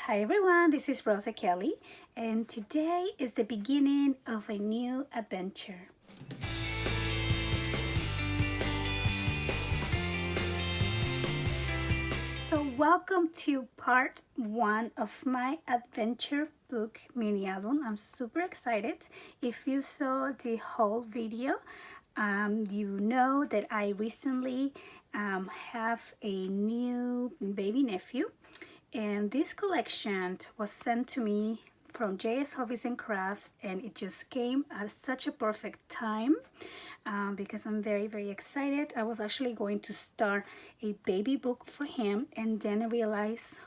Hi everyone, this is Rosa Kelly, and today is the beginning of a new adventure. So welcome to part 1 of my adventure book mini album. I'm super excited. If you saw the whole video, you know that I recently have a new baby nephew. And this collection was sent to me from JS Hobbies and Crafts, and it just came at such a perfect time because I'm very excited. I was actually going to start a baby book for him, and then I realized,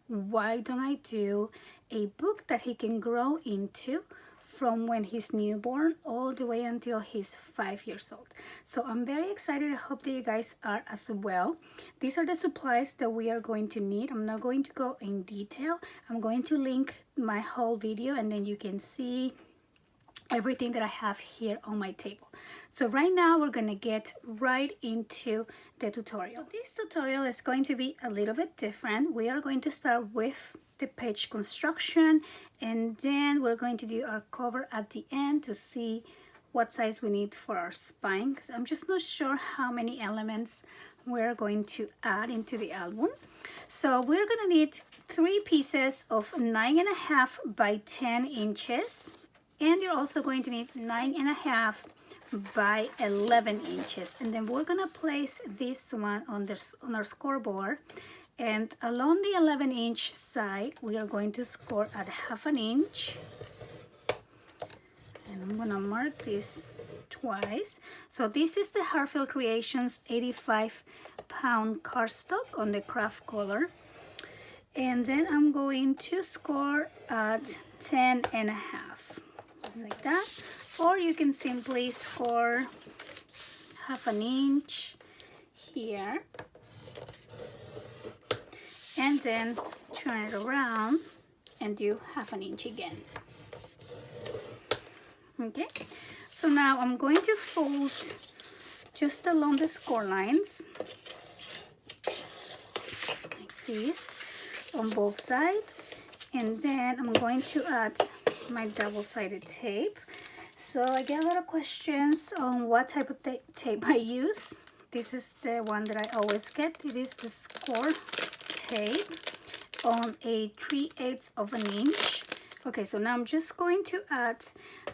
why don't I do a book that he can grow into from when he's newborn all the way until he's 5 years old. So I'm very excited. I hope that you guys are as well. These are the supplies that we are going to need. I'm not going to go in detail. I'm going to link my whole video, and then you can see everything that I have here on my table. So right now we're gonna get right into the tutorial. So this tutorial is going to be a little bit different. We are going to start with the page construction, and then we're going to do our cover at the end to see what size we need for our spine, because I'm just not sure how many elements we're going to add into the album. So we're gonna need 3 pieces of 9.5 by 10 inches. And you're also going to need 9.5 by 11 inches. And then we're gonna place this one on our scoreboard. And along the 11-inch side, we are going to score at 1/2 inch. And I'm gonna mark this twice. So this is the Heartfelt Creations 85-pound cardstock on the Kraf color. And then I'm going to score at 10.5. Like that, or you can simply score 1/2 inch here and then turn it around and do 1/2 inch again. Okay, so now I'm going to fold just along the score lines like this on both sides, and then I'm going to add my double-sided tape. So I get a lot of questions on what type of tape I use. This is the one that I always get. It is the Scor Tape on a 3/8 of an inch. Okay, so now I'm just going to add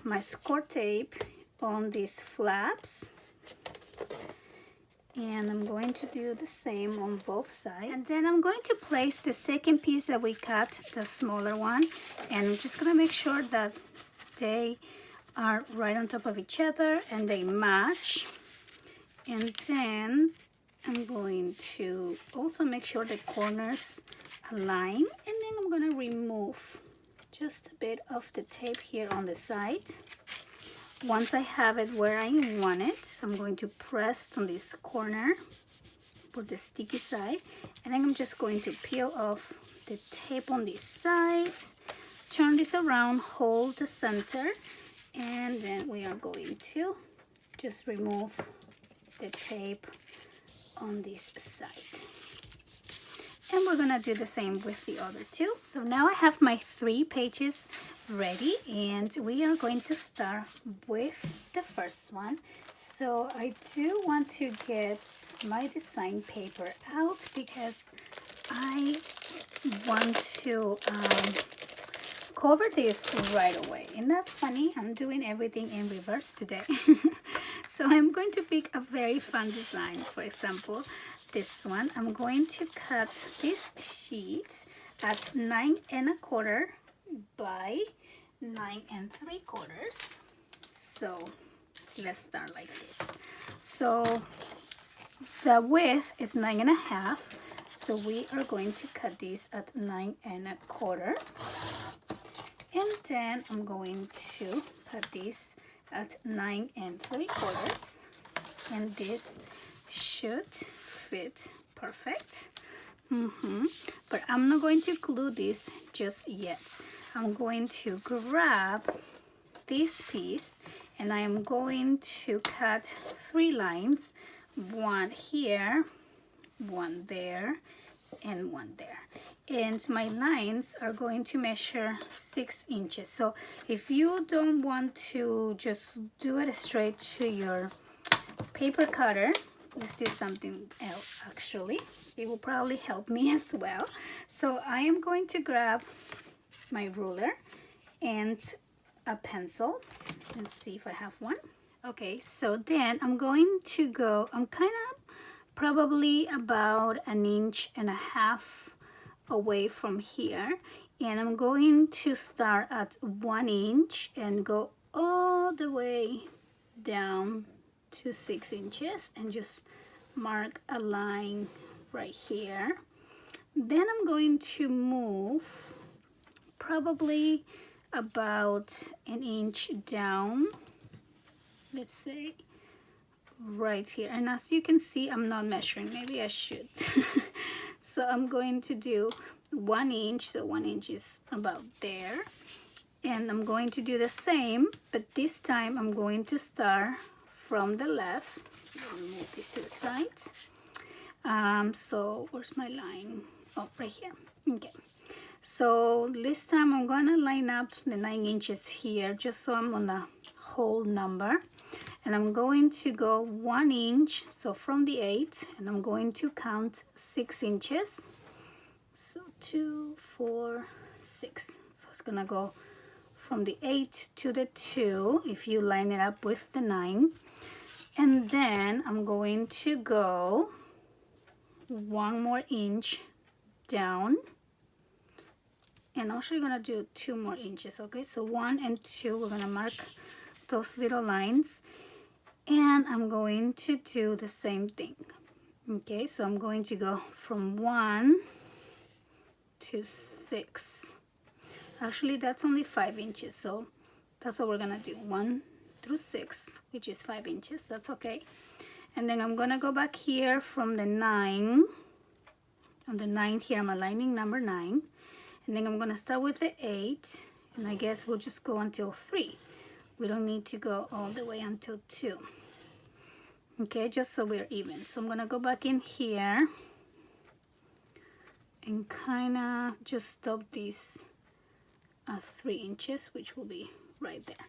my Scor Tape on these flaps, and I'm going to do the same on both sides. And then I'm going to place the second piece that we cut, the smaller one, and I'm just gonna make sure that they are right on top of each other and they match. And then I'm going to also make sure the corners align, and then I'm gonna remove just a bit of the tape here on the side. Once I have it where I want it, I'm going to press on this corner for the sticky side, and then I'm just going to peel off the tape on this side, turn this around, hold the center, and then we are going to just remove the tape on this side. And we're gonna do the same with the other 2. So now I have my 3 pages ready, and we are going to start with the first one. So I do want to get my design paper out because I want to cover this right away. Isn't that funny? I'm doing everything in reverse today. So I'm going to pick a very fun design. For example, this one, I'm going to cut this sheet at 9.25 by 9.75. So let's start like this. So the width is 9.5. So we are going to cut this at 9.25. And then I'm going to cut this at 9.75. And this should fit perfect. But I'm not going to glue this just yet. I'm going to grab this piece, and I am going to cut 3 lines, one here, one there, and one there. And my lines are going to measure 6 inches. So if you don't want to just do it straight to your paper cutter, let's do something else actually. It will probably help me as well. So I am going to grab my ruler and a pencil. Let's see if I have one. Okay, so then I'm going to go, I'm kind of probably about 1.5 inches away from here, and I'm going to start at 1 inch and go all the way down to 6 inches and just mark a line right here. Then I'm going to move probably about 1 inch down, let's say right here. And as you can see, I'm not measuring, maybe I should. So I'm going to do 1 inch, so 1 inch is about there, and I'm going to do the same, but this time I'm going to start from the left. Let me move this to the side. So where's my line? Oh, right here. Okay, so this time I'm gonna line up the 9 inches here just so I'm on a whole number, and I'm going to go 1 inch, so from the 8, and I'm going to count 6 inches. So 2, 4, 6. So it's gonna go from the 8 to the 2 if you line it up with the 9. And then I'm going to go 1 more inch down, and I'm actually gonna do 2 more inches. Okay, so 1 and 2, we're gonna mark those little lines, and I'm going to do the same thing. Okay, so I'm going to go from 1 to 6. Actually, that's only 5 inches, so that's what we're gonna do, 1 through 6, which is 5 inches. That's okay. And then I'm gonna go back here from the 9. On the 9 here, I'm aligning number 9, and then I'm gonna start with the 8, and I guess we'll just go until 3. We don't need to go all the way until 2. Okay, just so we're even. So I'm gonna go back in here and kind of just stop these at 3 inches, which will be right there.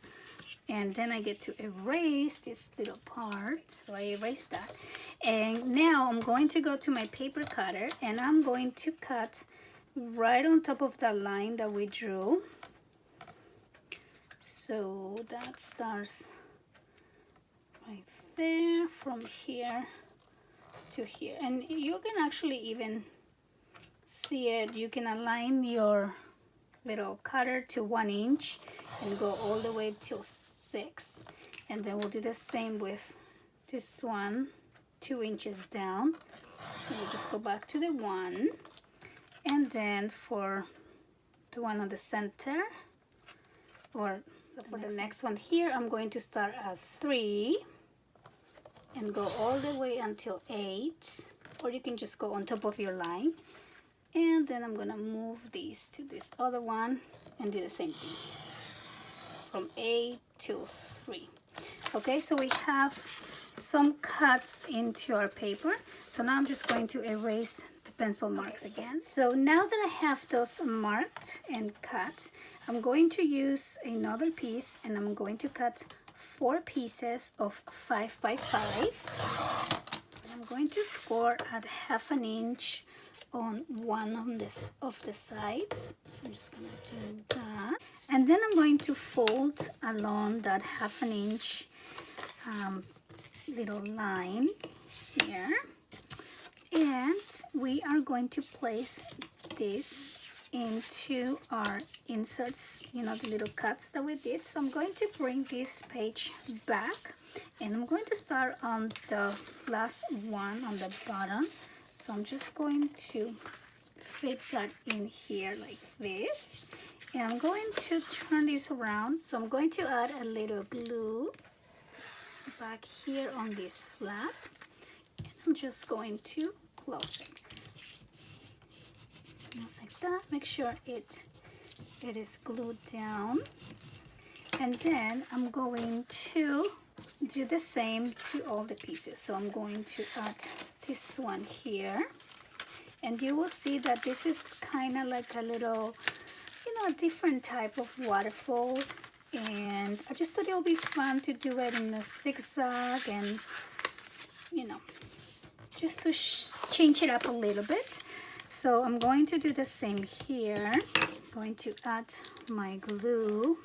And then I get to erase this little part, so I erase that. And now I'm going to go to my paper cutter, and I'm going to cut right on top of that line that we drew. So that starts right there, from here to here. And you can actually even see it. You can align your little cutter to 1 inch and go all the way till 6. And then we'll do the same with this one, 2 inches down. And we'll just go back to the 1. And then for the one on the center, or so for the next one here, I'm going to start at 3 and go all the way until 8, or you can just go on top of your line. And then I'm gonna move these to this other one and do the same thing from 8 to 3. Okay, so we have some cuts into our paper. So now I'm just going to erase the pencil marks again. So now that I have those marked and cut, I'm going to use another piece, and I'm going to cut 4 pieces of 5 by 5. I'm going to score at 1/2 inch on one of the sides. So I'm just going to do that. And then I'm going to fold along that 1/2 inch little line here. And we are going to place this into our inserts, you know, the little cuts that we did. So I'm going to bring this page back, and I'm going to start on the last one on the bottom. So I'm just going to fit that in here like this, and I'm going to turn this around. So I'm going to add a little glue back here on this flap, and I'm just going to close it. Just like that. Make sure it is glued down. And then I'm going to do the same to all the pieces. So I'm going to add this one here, And you will see that this is kind of like a little, you know, a different type of waterfall. And I just thought it would be fun to do it in a zigzag and, you know, just to change it up a little bit. So I'm going to do the same here. I'm going to add my glue,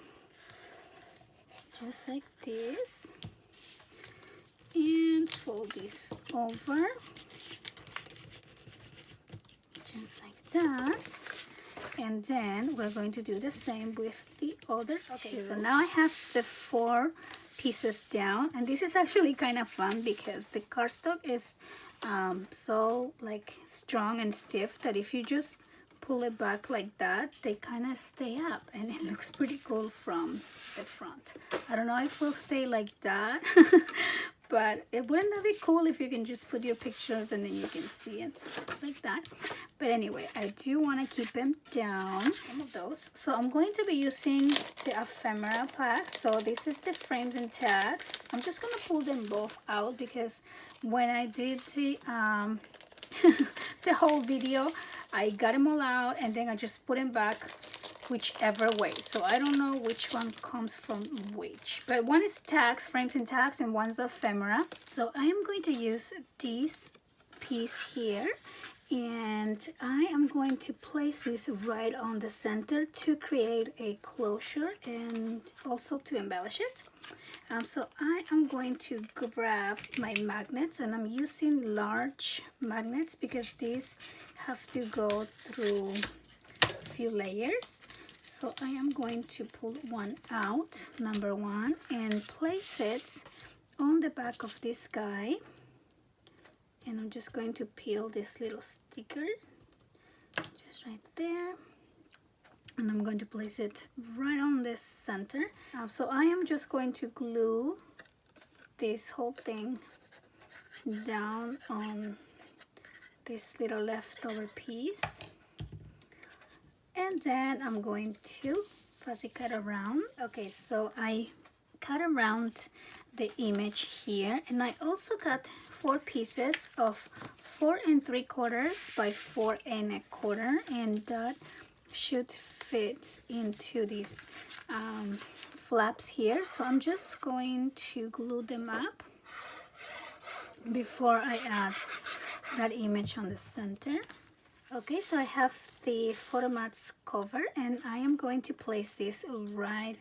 just like this, and fold this over, just like that. And then we're going to do the same with the other two. So now I have the 4 pieces down, and this is actually kind of fun because the cardstock is so like strong and stiff that if you just pull it back like that, they kind of stay up, and it looks pretty cool from the front. I don't know if we'll stay like that, but wouldn't that be cool if you can just put your pictures and then you can see it like that. But anyway, I do want to keep them down, some of those. So I'm going to be using the ephemera pack. So this is the frames and tags. I'm just going to pull them both out because when I did the the whole video, I got them all out and then I just put them back whichever way. So I don't know which one comes from which, but one is tags, frames and tags, and one's ephemera. So I am going to use this piece here, and I am going to place this right on the center to create a closure and also to embellish it. So I am going to grab my magnets, and I'm using large magnets because these have to go through a few layers. So I am going to pull one out, number 1, and place it on the back of this guy. And I'm just going to peel these little stickers just right there. And I'm going to place it right on this center. So I am just going to glue this whole thing down on this little leftover piece. And then I'm going to fussy cut around. Okay, so I cut around the image here, and I also cut 4 pieces of 4 3/4 by 4 1/4, and that should fit into these flaps here. So I'm just going to glue them up before I add that image on the center. Okay, so I have the Photomat's cover, and I am going to place this right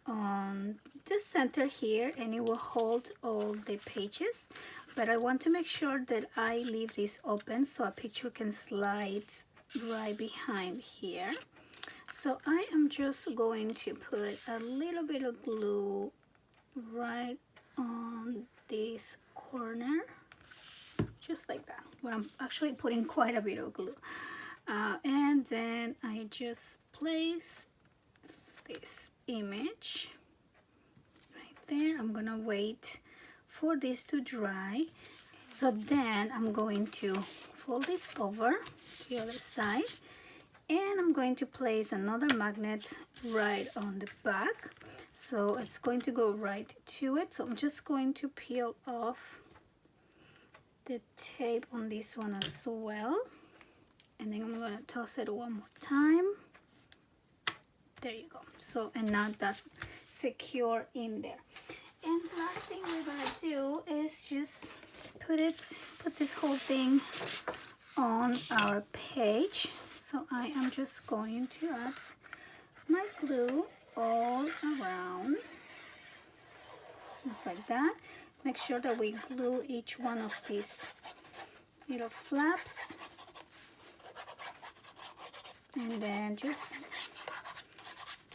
on the center here, and it will hold all the pages. But I want to make sure that I leave this open so a picture can slide right behind here. So I am just going to put a little bit of glue right on this corner, just like that. But I'm actually putting quite a bit of glue. And then I just place this image right there. I'm gonna wait for this to dry. So then I'm going to fold this over the other side, and I'm going to place another magnet right on the back. So it's going to go right to it. So I'm just going to peel off the tape on this one as well, and then I'm going to toss it one more time. There you go. So, and now that's secure in there. And the last thing we're going to do is just put this whole thing on our page. So I am just going to add my glue all around, just like that. Make sure that we glue each one of these little flaps, and then just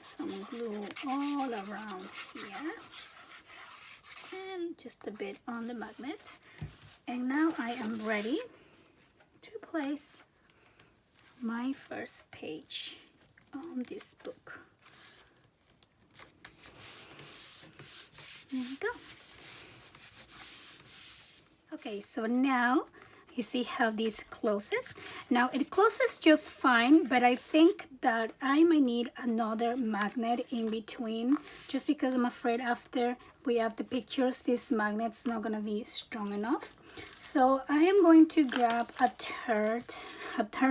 some glue all around here, and just a bit on the magnet. And now I am ready to place my first page on this book. There you go. Okay, so now You see how this closes? Now it closes just fine, but I think that I might need another magnet in between, just because I'm afraid after we have the pictures, this magnet's not gonna be strong enough. So I am going to grab a third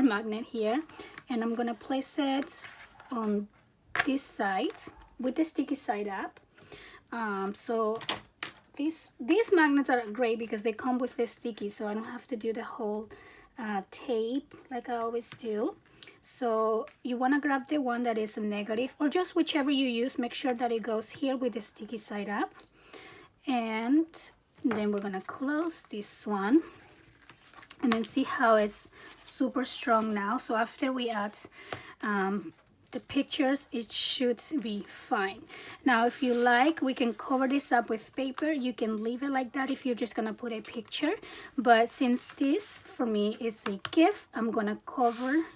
magnet here, and I'm gonna place it on this side with the sticky side up. So these magnets are great because they come with the sticky, so I don't have to do the whole tape like I always do. So you want to grab the one that is a negative, or just whichever you use. Make sure that it goes here with the sticky side up, and then we're gonna close this one, and then see how it's super strong now. So after we add the pictures, it should be fine. Now if you like, we can cover this up with paper. You can leave it like that if you're just gonna put a picture, but since this for me is a gift, I'm gonna cover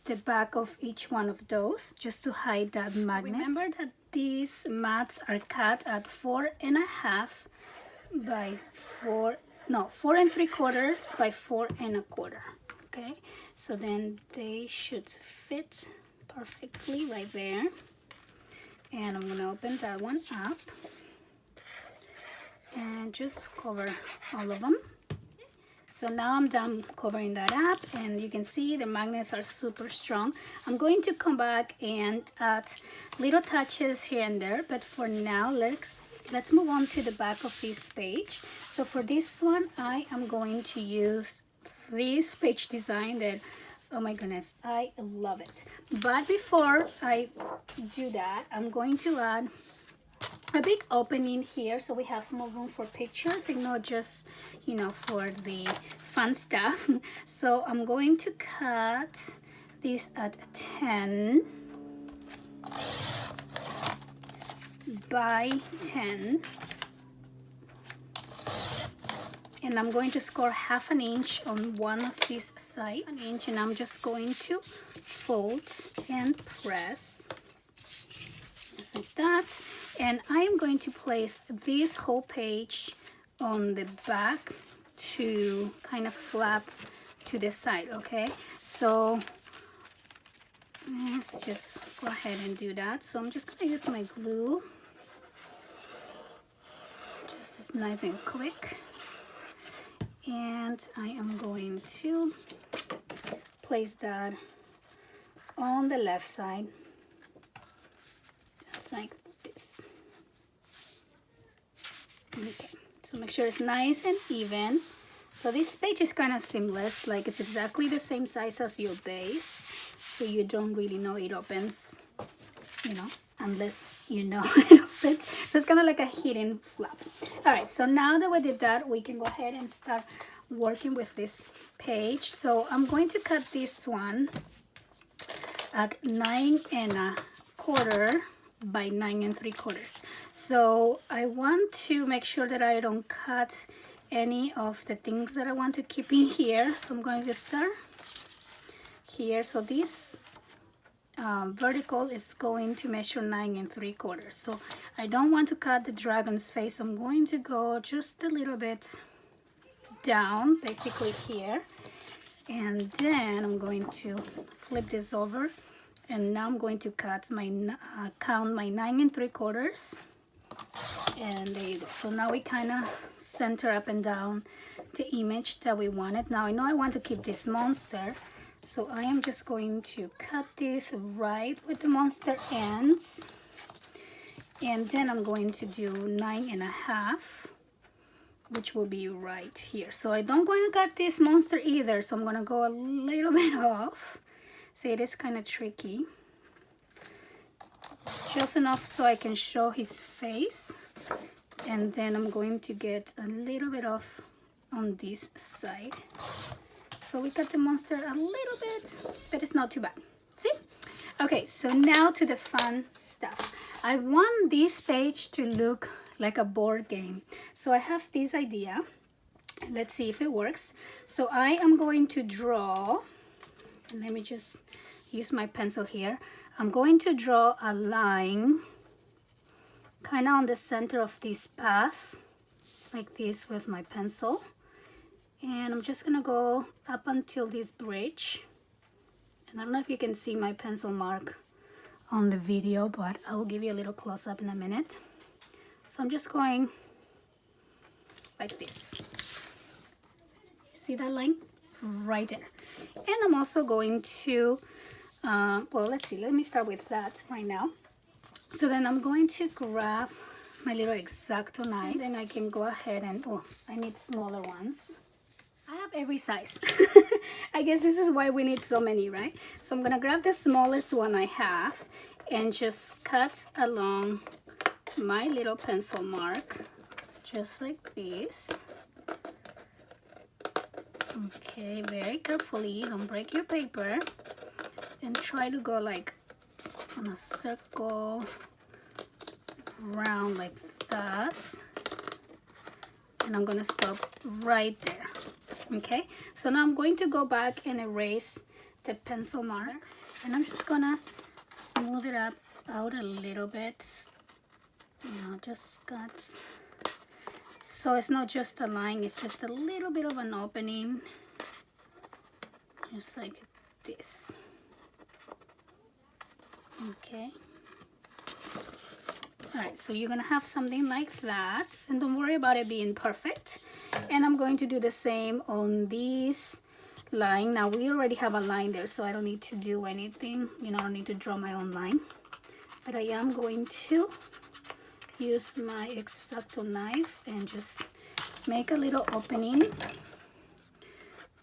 the back of each one of those just to hide that magnet. Remember that these mats are cut at 4.5 by 4 3/4 by 4 1/4. Okay, so then they should fit perfectly right there, and I'm gonna open that one up and just cover all of them. So now I'm done covering that up, and you can see the magnets are super strong. I'm going to come back and add little touches here and there, but for now let's move on to the back of this page. So for this one, I am going to use this page design that, oh my goodness, I love it. But before I do that, I'm going to add a big opening here so we have more room for pictures and not just, you know, for the fun stuff. So I'm going to cut this at 10 by 10, and I'm going to score 1/2 inch on one of these sides, 1 inch, and I'm just going to fold and press just like that. And I am going to place this whole page on the back to kind of flap to the side. Okay, so let's just go ahead and do that. So I'm just going to use my glue, just as nice and quick, and I am going to place that on the left side just like this. Okay, so make sure it's nice and even. So this page is kind of seamless, like it's exactly the same size as your base, so you don't really know it opens, you know, unless you know it opens. So it's kind of like a hidden flap. All right, so now that we did that, we can go ahead and start working with this page. So I'm going to cut this one at 9 1/4 by 9 3/4. So I want to make sure that I don't cut any of the things that I want to keep in here. So I'm going to start here. So this vertical is going to measure 9 3/4. So I don't want to cut the dragon's face. I'm going to go just a little bit down, basically here, and then I'm going to flip this over, and now I'm going to cut my count my 9 3/4, and there you go. So now we kind of center up and down the image that we wanted. Now I know I want to keep this monster, so I am just going to cut this right with the monster ends, and then I'm going to do 9 1/2, which will be right here. So I don't going to cut this monster either, so I'm going to go a little bit off. See, it is kind of tricky. Just enough so I can show his face, and then I'm going to get a little bit off on this side. So we cut the monster a little bit, but it's not too bad. See? Okay, so now to the fun stuff. I want this page to look like a board game. So I have this idea. Let's see if it works. So I am going to draw, and let me just use my pencil here. I'm going to draw a line kind of on the center of this path, like this with my pencil. And I'm just gonna go up until this bridge. And I don't know if you can see my pencil mark on the video, but I will give you a little close-up in a minute. So I'm just going like this. See that line? Right there. And I'm also going to, well, let's see. Let me start with that right now. So then I'm going to grab my little X-Acto knife. Then I can go ahead and, oh, I need smaller ones. I have every size. I guess this is why we need so many, right? So I'm gonna grab the smallest one I have and just cut along my little pencil mark, just like this. Okay, very carefully, don't break your paper, and try to go like on a circle round like that. And I'm gonna stop right there. Okay, so now I'm going to go back and erase the pencil mark, and I'm just gonna smooth it up out a little bit, you know, just cut, so it's not just a line, it's just a little bit of an opening, just like this. Okay. Alright, so you're gonna have something like that, and don't worry about it being perfect. And I'm going to do the same on this line. Now we already have a line there, so I don't need to do anything, you know, I don't need to draw my own line. But I am going to use my X-Acto knife and just make a little opening.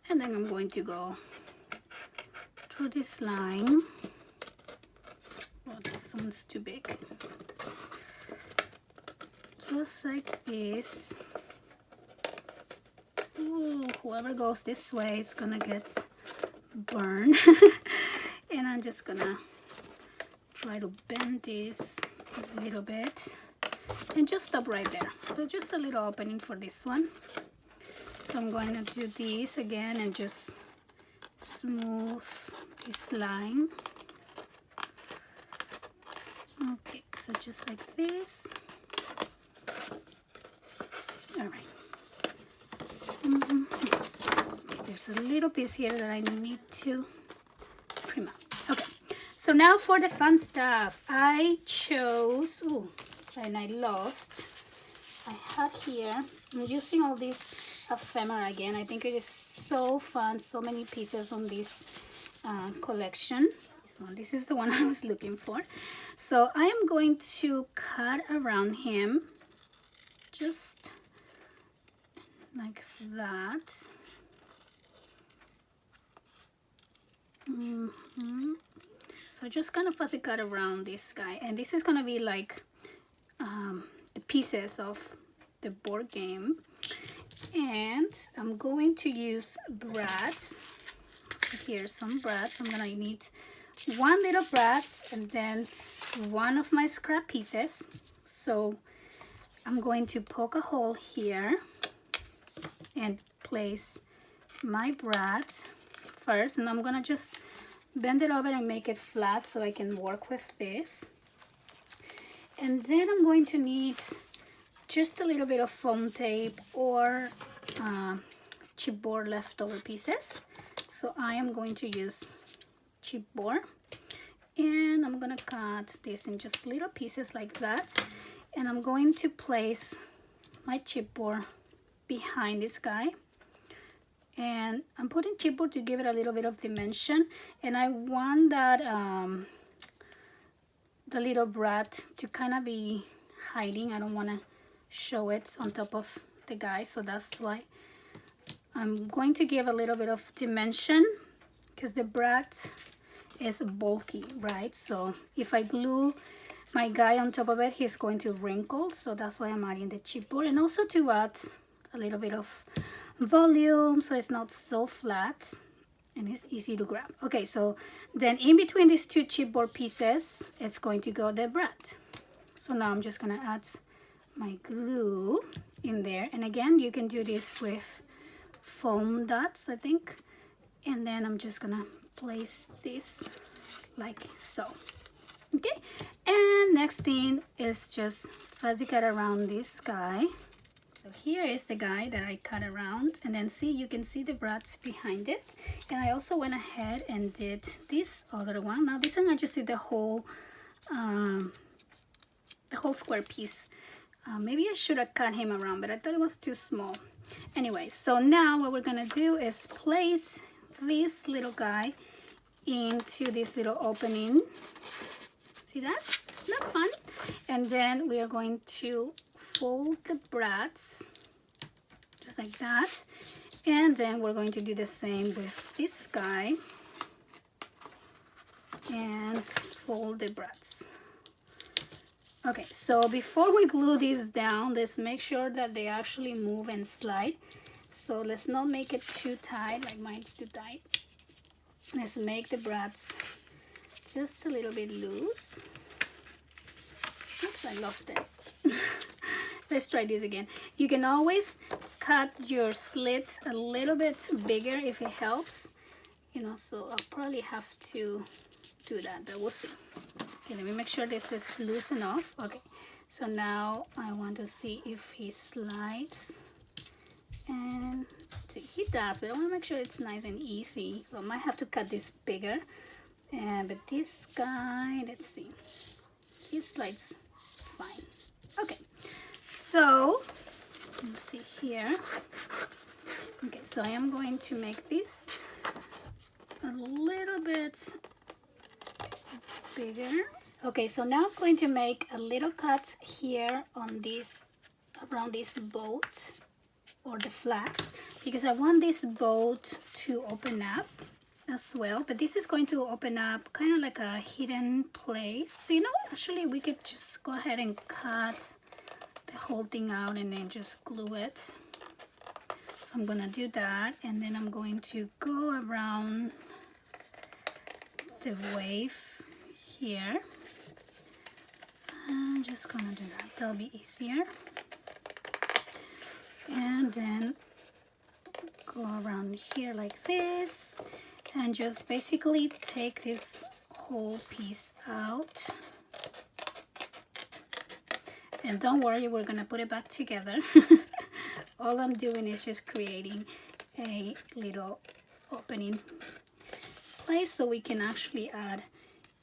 And then I'm going to go through this line. Oh, this one's too big. Just like this. Ooh, whoever goes this way is gonna get burned. And I'm just gonna try to bend this a little bit and just stop right there. So just a little opening for this one. So I'm going to do this again and just smooth this line. Okay, so just like this. All right. There's a little piece here that I need to trim out. Okay, so now for the fun stuff. I chose, ooh, and I lost. I had here, I'm using all this ephemera again. I think it is so fun, so many pieces on this collection. This is the one I was looking for. So I am going to cut around him, just like that. So just kind of fuzzy cut around this guy, and this is gonna be like the pieces of the board game. And I'm going to use brads. So here's some brads. I'm gonna need one little brad and then one of my scrap pieces. So I'm going to poke a hole here and place my brad first, and I'm gonna just bend it over and make it flat so I can work with this. And then I'm going to need just a little bit of foam tape or chipboard leftover pieces. So I am going to use chipboard, and I'm gonna cut this in just little pieces like that, and I'm going to place my chipboard behind this guy. And I'm putting chipboard to give it a little bit of dimension, and I want that the little brat to kind of be hiding. I don't want to show it on top of the guy, so that's why I'm going to give a little bit of dimension, because the brat is bulky, right? So if I glue my guy on top of it, he's going to wrinkle, so that's why I'm adding the chipboard, and also to add a little bit of volume so it's not so flat and it's easy to grab. Okay, so then in between these two chipboard pieces, it's going to go the brat. So now I'm just gonna add my glue in there, and again you can do this with foam dots, I think. And then I'm just gonna place this like so. Okay, and next thing is just fuzzy cut around this guy. So here is the guy that I cut around, and then see, you can see the brads behind it. And I also went ahead and did this other one. Now this one I just did the whole square piece. Maybe I should have cut him around, but I thought it was too small. Anyway, so now what we're gonna do is place this little guy into this little opening. See that? Not fun. And then we are going to fold the brads just like that, and then we're going to do the same with this guy and fold the brads. Okay, so before we glue these down, let's make sure that they actually move and slide. So let's not make it too tight, like mine's too tight. Let's make the brads just a little bit loose. Oops, I lost it. Let's try this again. You can always cut your slits a little bit bigger if it helps, you know, so I'll probably have to do that, but we'll see. Okay, let me make sure this is loose enough. Okay, so now I want to see if he slides, and see, he does, but I want to make sure it's nice and easy, so I might have to cut this bigger. But this guy, let's see, he slides fine. Okay, so let's see here. Okay, so I am going to make this a little bit bigger. Okay, so now I'm going to make a little cut here on this, around this boat or the flags, because I want this boat to open up as well, but this is going to open up kind of like a hidden place. So you know what, actually we could just go ahead and cut the whole thing out and then just glue it. So I'm gonna do that, and then I'm going to go around the wave here. I'm just gonna do that, that'll be easier. And then go around here like this, and just basically take this whole piece out. And don't worry, we're gonna put it back together. All I'm doing is just creating a little opening place so we can actually add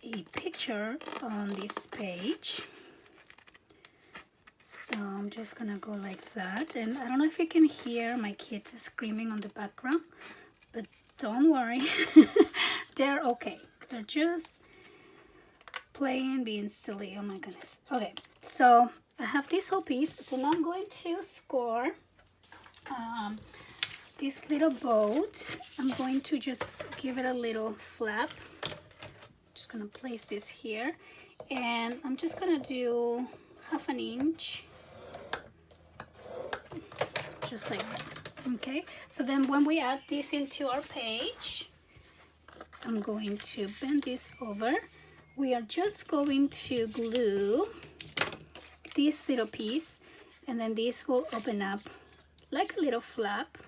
a picture on this page. So I'm just gonna go like that, and I don't know if you can hear my kids screaming on the background, but don't worry. They're okay, they're just playing, being silly. Oh my goodness. Okay, so I have this whole piece, so now I'm going to score this little boat. I'm going to just give it a little flap. Just gonna place this here, and I'm just gonna do 1/2 inch, just like that. Okay, so then when we add this into our page, I'm going to bend this over. We are just going to glue this little piece, and then this will open up like a little flap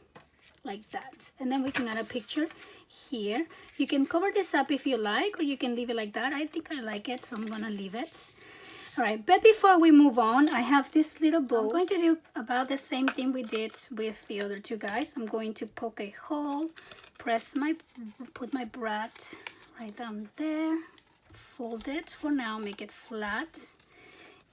like that, and then we can add a picture here. You can cover this up if you like, or you can leave it like that. I think I like it, so I'm gonna leave it. All right, but before we move on, I have this little bow. I'm going to do about the same thing we did with the other two guys. I'm going to poke a hole, put my brad right down there, fold it for now, make it flat,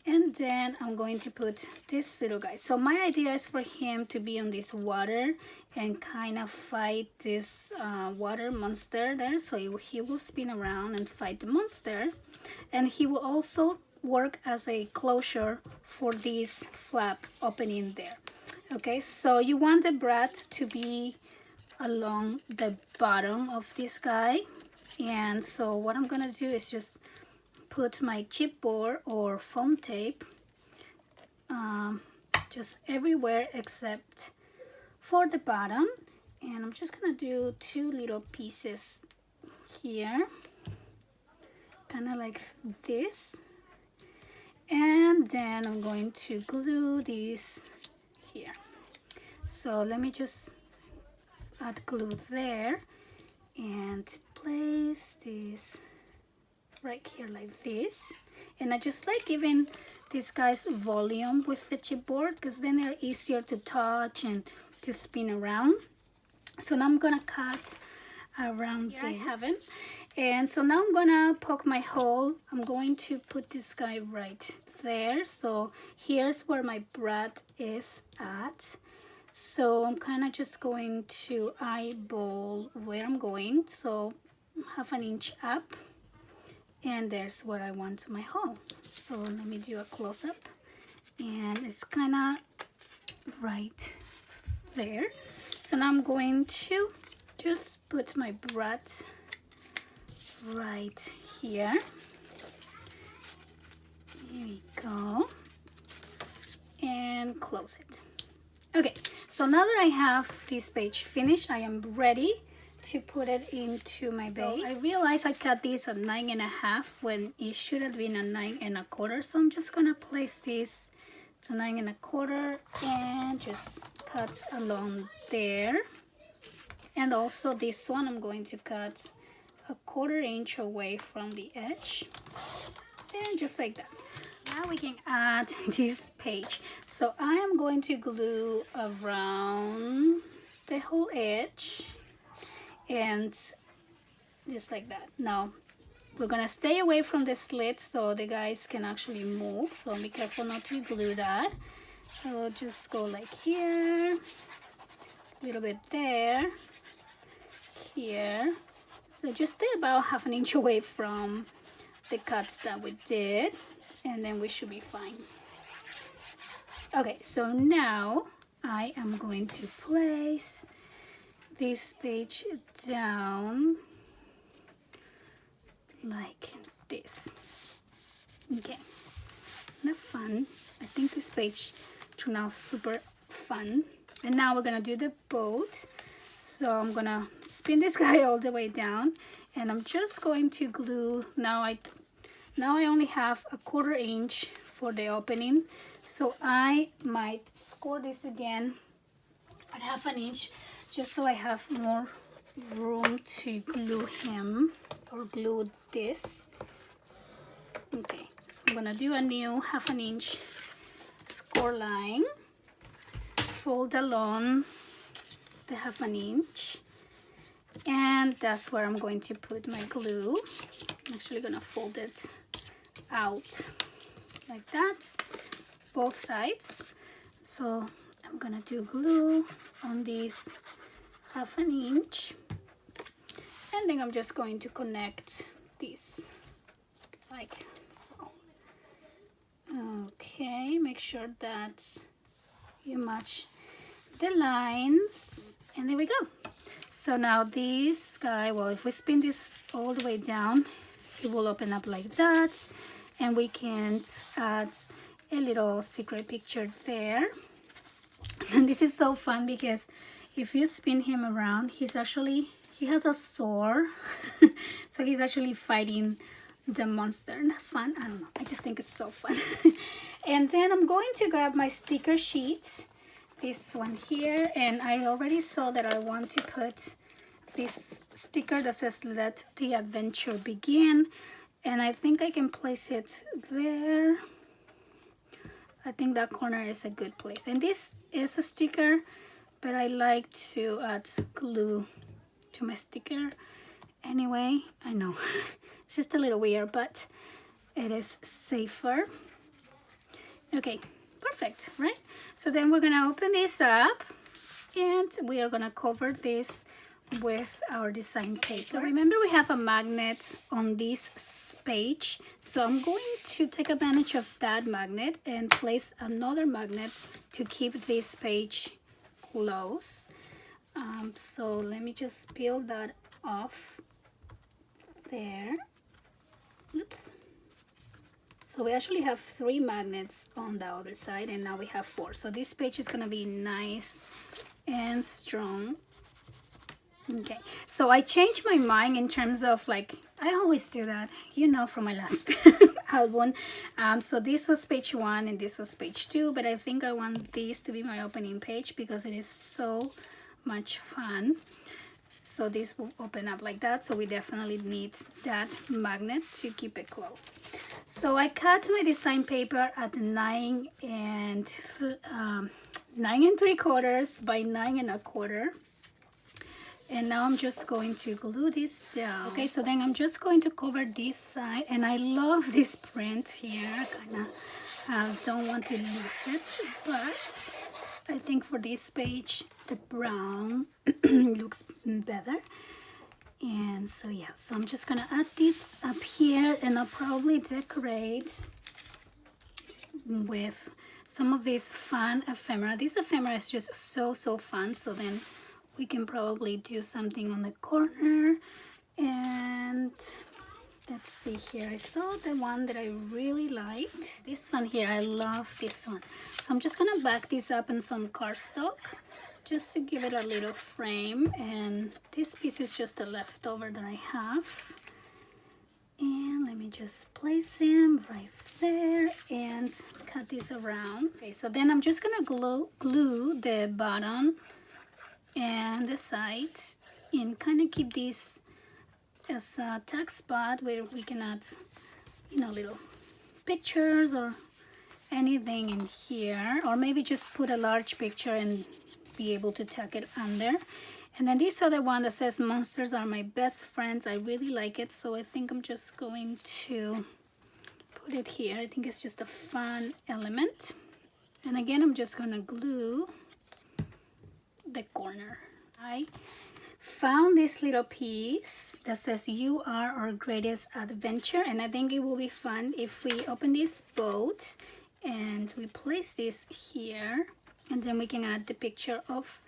and then I'm going to put this little guy. So my idea is for him to be on this water and kind of fight this water monster there. So he will spin around and fight the monster, and he will also work as a closure for this flap opening there. Okay, so you want the brad to be along the bottom of this guy, and so what I'm gonna do is just put my chipboard or foam tape just everywhere except for the bottom, and I'm just gonna do 2 little pieces here, kind of like this, and then I'm going to glue these here. So let me just add glue there and place this right here like this, And I just like giving these guys volume with the chipboard, because then they're easier to touch and to spin around. So now I'm gonna cut around here. I have it. And so now I'm gonna poke my hole. I'm going to put this guy right there. So here's where my brad is at. So I'm kind of just going to eyeball where I'm going. So 1/2 inch up. And there's where I want my hole. So let me do a close-up. And it's kind of right there. So now I'm going to just put my brad right here. Here we go. And close it. Okay, so now that I have this page finished, I am ready to put it into my base. So I realized I cut this at 9.5 when it should have been a 9 1/4. So I'm just gonna place this to 9 1/4 and just cut along there. And also this one I'm going to cut 1/4 inch away from the edge, and just like that. Now we can add this page. So I am going to glue around the whole edge, and just like that. Now we're gonna stay away from the slit so the guys can actually move, so be careful not to glue that. So just go like here, a little bit there, here. So just stay about 1/2 inch away from the cuts that we did, and then we should be fine. Okay, so now I am going to place this page down like this. Okay, kind of fun. I think this page turned out super fun. And now we're gonna do the boat. So I'm gonna spin this guy all the way down, and I'm just going to glue. Now I only have 1/4 inch for the opening, so I might score this again at 1/2 inch, just so I have more room to glue him or glue this. Okay, so I'm gonna do a new 1/2 inch score line, fold along the 1/2 inch, and that's where I'm going to put my glue. I'm actually gonna fold it out like that, both sides. So I'm gonna do glue on this 1/2 inch, and then I'm just going to connect this like so. Okay, make sure that you match the lines, and there we go. So now this guy, well, if we spin this all the way down, it will open up like that, and we can add a little secret picture there. And this is so fun because if you spin him around, he has a sword. So he's actually fighting the monster. Isn't that fun? I don't know, I just think it's so fun. And then I'm going to grab my sticker sheet, this one here, and I already saw that I want to put this sticker that says "Let the Adventure Begin," and I think I can place it there. I think that corner is a good place. And this is a sticker, but I like to add glue to my sticker anyway. I know it's just a little weird, but it is safer. Okay, perfect, right? So then we're gonna open this up, and we are gonna cover this with our design paper. So remember, we have a magnet on this page, so I'm going to take advantage of that magnet and place another magnet to keep this page close. So let me just peel that off there. Oops. So we actually have 3 magnets on the other side, and now we have 4. So this page is gonna be nice and strong. Okay, so I changed my mind in terms of, like, I always do that, you know, from my last album. So this was page 1 and this was page 2, but I think I want this to be my opening page because it is so much fun. So this will open up like that, so we definitely need that magnet to keep it closed. So I cut my design paper at 9 3/4 by 9 1/4. And now I'm just going to glue this down. Okay, so then I'm just going to cover this side, and I love this print here. Kind of don't want to lose it, but I think for this page the brown looks better. And so yeah, so I'm just gonna add this up here, and I'll probably decorate with some of these fun ephemera. This ephemera is just so fun, so then we can probably do something on the corner. And let's see here, I saw the one that I really liked. This one here, I love this one. So I'm just gonna back this up in some cardstock just to give it a little frame. And this piece is just a leftover that I have. And let me just place him right there and cut this around. Okay, so then I'm just gonna glue the bottom and the sides, and kind of keep this as a tag spot where we can add, you know, little pictures or anything in here, or maybe just put a large picture and be able to tuck it under. And then this other one that says monsters are my best friends, I really like it, so I think I'm just going to put it here. I think it's just a fun element. And again, I'm just gonna glue the corner. I found this little piece that says you are our greatest adventure, and I think it will be fun if we open this boat and we place this here, and then we can add the picture of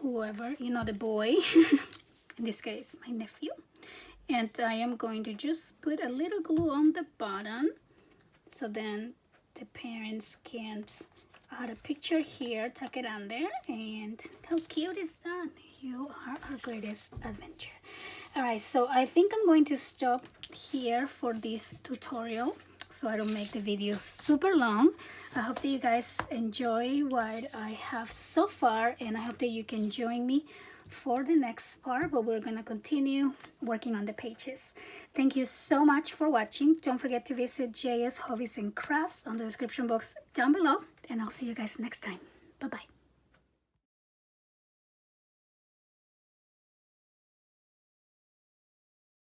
whoever, you know, the boy in this case my nephew. And I am going to just put a little glue on the bottom, so then the parents can't add a picture here, tuck it under. And how cute is that? You are our greatest adventure. All right, so I think I'm going to stop here for this tutorial so I don't make the video super long. I hope that you guys enjoy what I have so far, and I hope that you can join me for the next part, but we're gonna continue working on the pages. Thank you so much for watching. Don't forget to visit JS Hobbies and Crafts on the description box down below, and I'll see you guys next time. Bye bye.